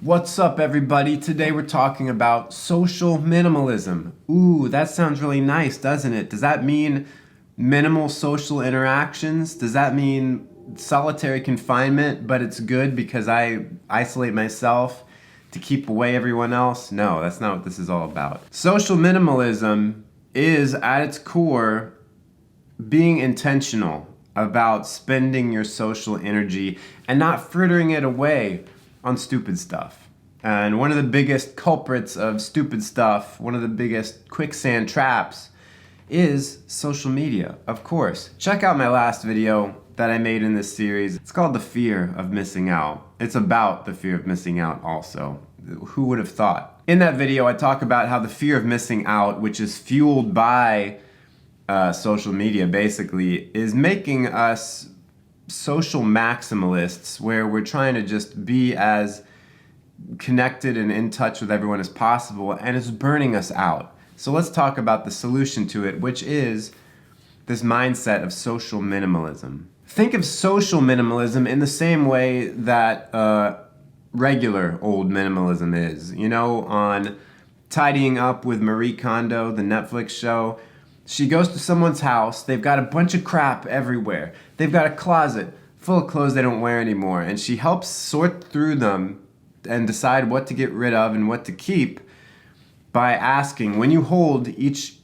What's up, everybody? Today we're talking about social minimalism. Ooh, that sounds really nice, doesn't it? Does that mean minimal social interactions? Does that mean solitary confinement, but it's good because I isolate myself to keep away everyone else? No, that's not what this is all about. Social minimalism is, at its core, being intentional about spending your social energy and not frittering it away on stupid stuff. And one of the biggest culprits of stupid stuff, one of the biggest quicksand traps, is social media, of course. Check out my last video that I made in this series. It's called The Fear of Missing Out. It's about the fear of missing out also. Who would have thought? In that video, I talk about how the fear of missing out, which is fueled by social media basically, is making us social maximalists, where we're trying to just be as connected and in touch with everyone as possible, and it's burning us out. So let's talk about the solution to it, which is this mindset of social minimalism. Think of social minimalism in the same way that regular old minimalism is. You know, on Tidying Up with Marie Kondo, the Netflix show, she goes to someone's house, they've got a bunch of crap everywhere. They've got a closet full of clothes they don't wear anymore, and she helps sort through them and decide what to get rid of and what to keep by asking, when you hold each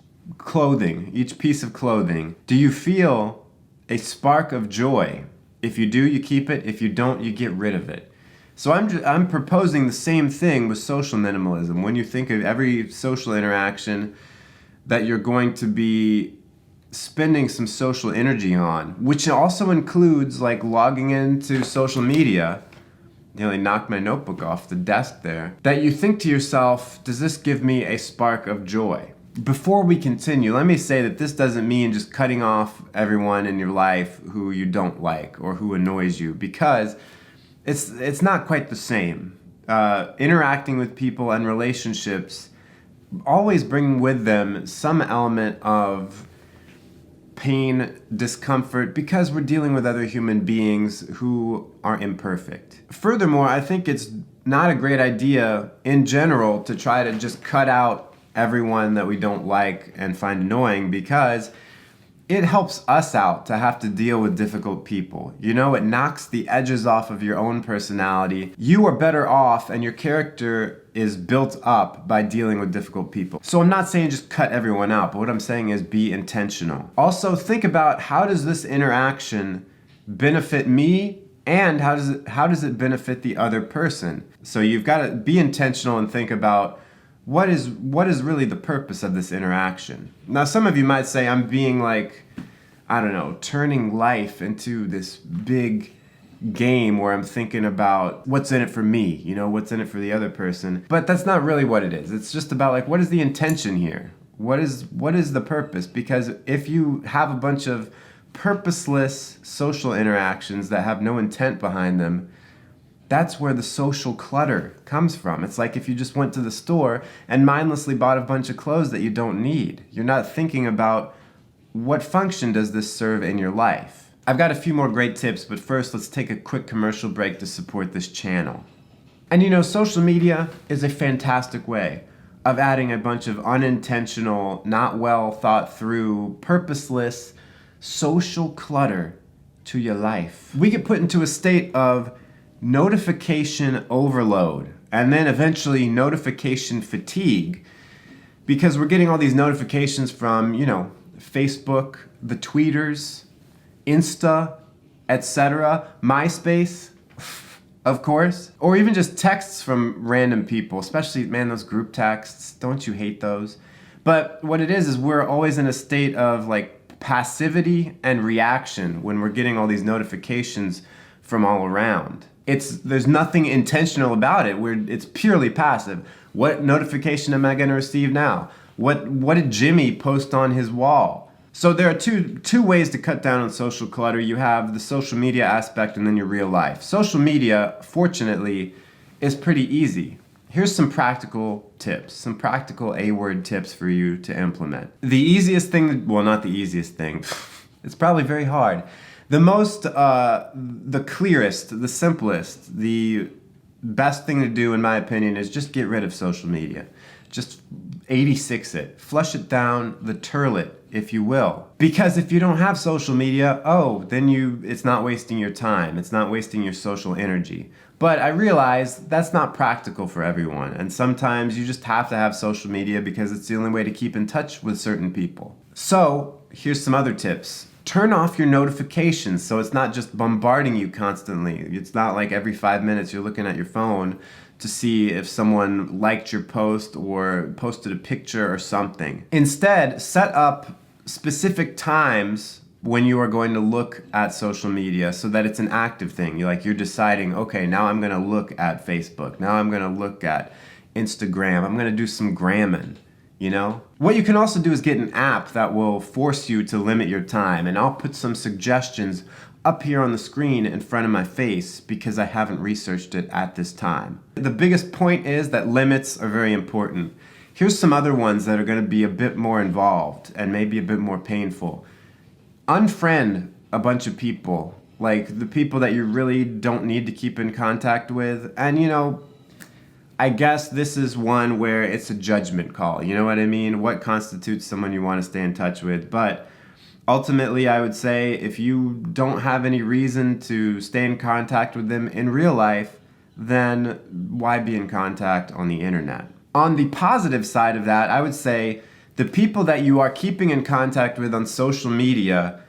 piece of clothing, do you feel a spark of joy? If you do, you keep it. If you don't, you get rid of it. So I'm proposing the same thing with social minimalism. When you think of every social interaction that you're going to be spending some social energy on, which also includes like logging into social media, nearly knocked my notebook off the desk there, that you think to yourself, does this give me a spark of joy? Before we continue, let me say that this doesn't mean just cutting off everyone in your life who you don't like or who annoys you, because it's not quite the same. Interacting with people and relationships always bring with them some element of pain, discomfort, because we're dealing with other human beings who are imperfect. Furthermore, I think it's not a great idea in general to try to just cut out everyone that we don't like and find annoying, because it helps us out to have to deal with difficult people. You know, it knocks the edges off of your own personality. You are better off, and your character is built up by dealing with difficult people. So I'm not saying just cut everyone out, but what I'm saying is be intentional. Also, think about, how does this interaction benefit me, and how does it benefit the other person? So you've got to be intentional and think about, what is really the purpose of this interaction? Now, some of you might say I'm being like, I don't know, turning life into this big game where I'm thinking about what's in it for me, you know, what's in it for the other person. But that's not really what it is. It's just about like, what is the intention here? What is the purpose? Because if you have a bunch of purposeless social interactions that have no intent behind them, that's where the social clutter comes from. It's like if you just went to the store and mindlessly bought a bunch of clothes that you don't need. You're not thinking about, what function does this serve in your life? I've got a few more great tips, but first let's take a quick commercial break to support this channel. And you know, social media is a fantastic way of adding a bunch of unintentional, not well thought through, purposeless social clutter to your life. We get put into a state of notification overload, and then eventually notification fatigue, because we're getting all these notifications from, you know, Facebook, the tweeters, Insta, etc., MySpace, of course, or even just texts from random people, especially, man, those group texts. Don't you hate those? But what it is we're always in a state of like passivity and reaction when we're getting all these notifications from all around. There's nothing intentional about it. It's purely passive. What notification am I going to receive now? What did Jimmy post on his wall? So there are two ways to cut down on social clutter. You have the social media aspect and then your real life. Social media, fortunately, is pretty easy. Here's some practical tips, some practical A-word tips for you to implement. The easiest thing, well, not the easiest thing. It's probably very hard. The most, the clearest, the simplest, the best thing to do, in my opinion, is just get rid of social media. Just 86 it. Flush it down the toilet, if you will. Because if you don't have social media, then it's not wasting your time. It's not wasting your social energy. But I realize that's not practical for everyone. And sometimes you just have to have social media because it's the only way to keep in touch with certain people. So here's some other tips. Turn off your notifications so it's not just bombarding you constantly. It's not like every 5 minutes you're looking at your phone to see if someone liked your post or posted a picture or something. Instead, set up specific times when you are going to look at social media so that it's an active thing. You're deciding, okay, now I'm gonna look at Facebook. Now I'm gonna look at Instagram. I'm gonna do some gramming. What you can also do is get an app that will force you to limit your time, and I'll put some suggestions up here on the screen in front of my face because I haven't researched it at this time. The biggest point is that limits are very important. Here's some other ones that are going to be a bit more involved and maybe a bit more painful. Unfriend a bunch of people, like the people that you really don't need to keep in contact with, and I guess this is one where it's a judgment call. You know what I mean? What constitutes someone you want to stay in touch with? But ultimately, I would say if you don't have any reason to stay in contact with them in real life, then why be in contact on the internet? On the positive side of that, I would say the people that you are keeping in contact with on social media,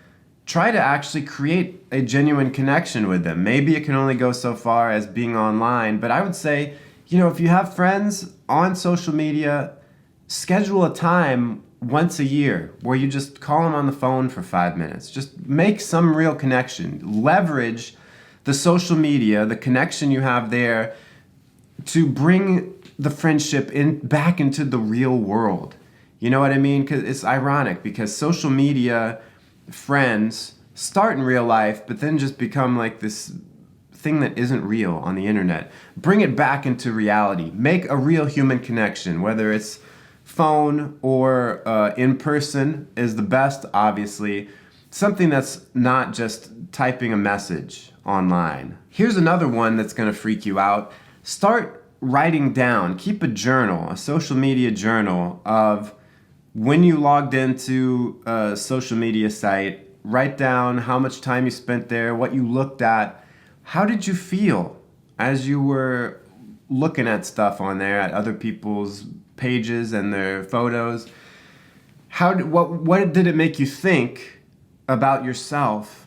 try to actually create a genuine connection with them. Maybe it can only go so far as being online, but I would say, if you have friends on social media, schedule a time once a year where you just call them on the phone for 5 minutes. Just make some real connection. Leverage the social media, the connection you have there, to bring the friendship back into the real world. You know what I mean? Because it's ironic because social media friends start in real life, but then just become like this thing that isn't real on the internet. Bring it back into reality. Make a real human connection, whether it's phone or in person is the best, obviously. Something that's not just typing a message online. Here's another one that's going to freak you out. Start writing down, keep a journal, a social media journal of when you logged into a social media site. Write down how much time you spent there, what you looked at. How did you feel as you were looking at stuff on there, at other people's pages and their photos? What did it make you think about yourself?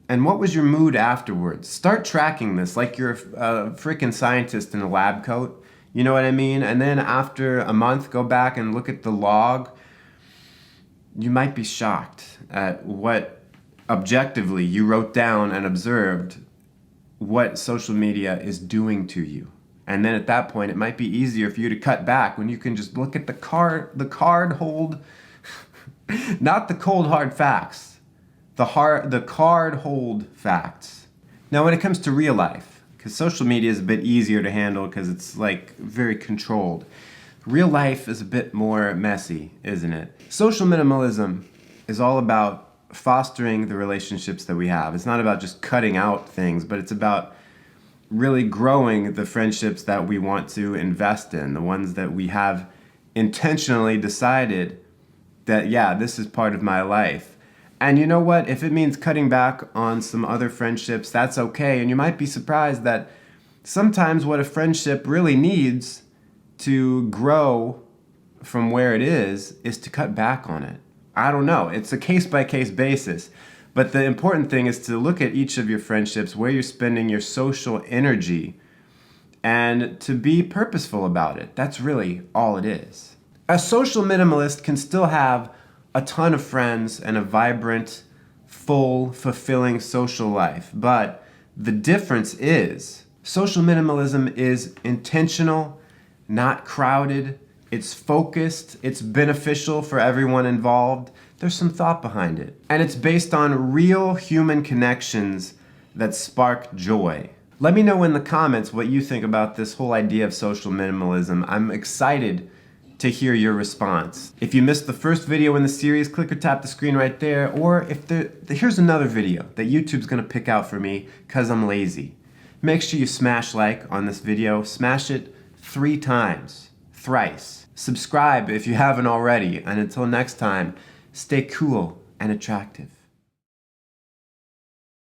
And what was your mood afterwards? Start tracking this like you're a freaking scientist in a lab coat. You know what I mean? And then after a month, go back and look at the log. You might be shocked at what objectively you wrote down and observed what social media is doing to you. And then at that point, it might be easier for you to cut back when you can just look at the card hold, not the cold hard facts, the card hold facts. Now, when it comes to real life, because social media is a bit easier to handle because it's like very controlled. Real life is a bit more messy, isn't it? Social minimalism is all about fostering the relationships that we have. It's not about just cutting out things, but it's about really growing the friendships that we want to invest in, the ones that we have intentionally decided that, yeah, this is part of my life. And you know what? If it means cutting back on some other friendships, that's okay. And you might be surprised that sometimes what a friendship really needs to grow from where it is to cut back on it. I don't know. It's a case-by-case basis. But the important thing is to look at each of your friendships, where you're spending your social energy, and to be purposeful about it. That's really all it is. A social minimalist can still have a ton of friends and a vibrant, full, fulfilling social life. But the difference is social minimalism is intentional, not crowded. It's focused, it's beneficial for everyone involved. There's some thought behind it. And it's based on real human connections that spark joy. Let me know in the comments what you think about this whole idea of social minimalism. I'm excited to hear your response. If you missed the first video in the series, click or tap the screen right there. Or if here's another video that YouTube's gonna pick out for me because I'm lazy. Make sure you smash like on this video. Smash it 3 times, thrice. Subscribe if you haven't already. And until next time, stay cool and attractive.